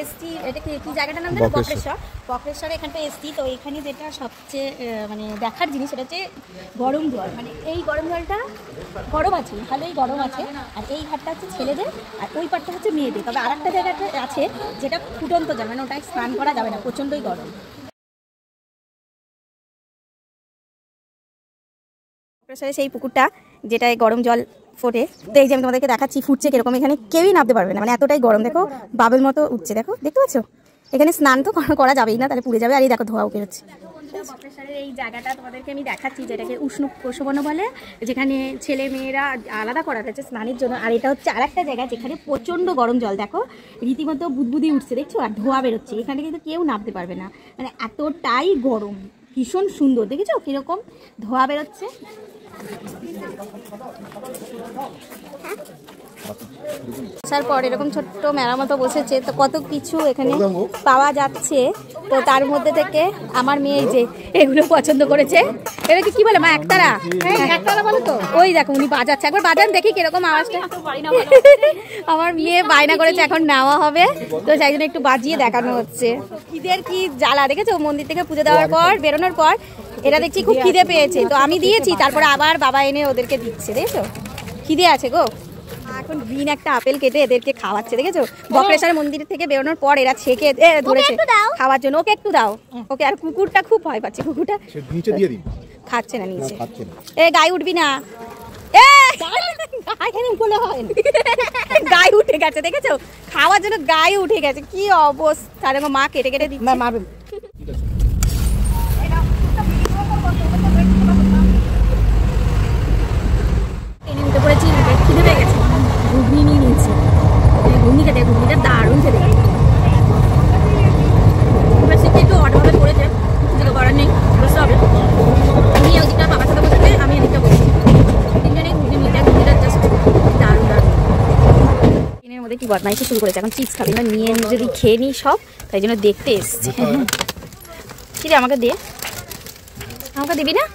এসছি, এটা কি জায়গাটার নাম জানো? বক্রেশ্বর। বক্রেশ্বরে এখানটা এসছি। তো এখানে যেটা সবচেয়ে মানে দেখার জিনিস সেটা হচ্ছে গরম জল। মানে এই গরম জলটা গরম আছে, ভালোই গরম আছে। আর এই ঘাটটা হচ্ছে ছেলেদের আর ওই পাটটা হচ্ছে মেয়েদের। তবে আর একটা জায়গাটা আছে যেটা ফুটন্ত জল, মানে ওটাই স্নান করা যাবে না, প্রচণ্ডই গরম। বক্রেশ্বরে সেই পুকুরটা যেটায় গরম জল ফোটে, তো এই যে আমি তোমাদেরকে দেখাচ্ছি ফুটছে কিরকম। এখানে কেউই নামতে পারবে না, মানে এতটাই গরম। দেখো বাবেল মতো উঠছে, দেখো, দেখতে পাচ্ছ? এখানে স্নান তো করা যাবেই না, তাহলে পুড়ে যাবে। আর এই দেখো ধোঁয়াও বেরোচ্ছে। বক্রেশ্বরের এই জায়গাটা তোমাদেরকে আমি দেখাচ্ছি, যেটাকে উষ্ণ প্রসবন বলে, যেখানে ছেলে মেয়েরা আলাদা করা হয়েছে স্নানের জন্য। আর এটা হচ্ছে আর একটা জায়গা যেখানে প্রচণ্ড গরম জল, দেখো রীতিমতো বুদবুদি উঠছে, দেখছো? আর ধোঁয়া বেরোচ্ছে। এখানে কিন্তু কেউ নামতে পারবে না, মানে এতটাই গরম। ভীষণ সুন্দর, দেখেছো কিরকম ধোঁয়া বেরোচ্ছে? আসার পর এরকম ছোট্ট মেলা মতো বসেছে, তো কত কিছু এখানে পাওয়া যাচ্ছে। তো তার মধ্যে থেকে আমার মেয়ে যে এগুলো পছন্দ করেছে, এটাকে কি বলে মা? একতারা? একতারা বলে তো। ওই দেখো উনি বাজাচ্ছে, একবার বাজান দেখি কিরকম আওয়াজটা। আমার মেয়ে বায়না করেছে এখন নেওয়া হবে, তো সেই জন্য একটু বাজিয়ে দেখানো হচ্ছে। খিদের কি জ্বালা, দেখেছো? মন্দির থেকে পুজো দেওয়ার পর বেরোনোর পর এরা দেখছি খুব খিদে পেয়েছে, তো আমি দিয়েছি, তারপরে আবার বাবা এনে ওদেরকে দিচ্ছে, দেখেছো? খিদে আছে গো। এখন গ্রিন একটা আপেল কেটে এদেরকে খাওয়াচ্ছে, দেখেছো? বক্রেশ্বর মন্দির থেকে বেরোনোর পর এরা ছেকে ধরেছে খাওয়ার জন্য। ওকে একটু দাও, ওকে। আর কুকুরটা খুব ভয় পাচ্ছে, কুকুরটা খাচ্ছে না নিচে। এ গায়ে উঠবি না, গায়ে উঠে গেছে, দেখেছো? খাওয়ার জন্য গায়ে উঠে গেছে, কি অবস্থা। মা কেটে কেটে দিচ্ছে, মারবে। উঠে পড়েছি, খিদে পেয়ে গেছে, ঘুগনি নিয়ে নিয়েছি। ঘুগনি খেতে, ঘুগনিটা দারুণ খেতে। একটু অর্ডার করেছে, কিছু করার নেই, বসতে হবে। উনি ওদিকটা বাবার সাথে বসেছে, আমি এদিকটা বসেছি। তিনজনেই ঘুগনি নিতে, ঘুগনিটা জাস্ট দারুণ দারুণ। দিনের মধ্যে কি বদমাইশি শুরু করেছে, এখন চিপস খাবে না, নিয়ে যদি খেয়ে নিই সব, তাই জন্য দেখতে এসছে। কি রে আমাকে দে, আমাকে দিবি না?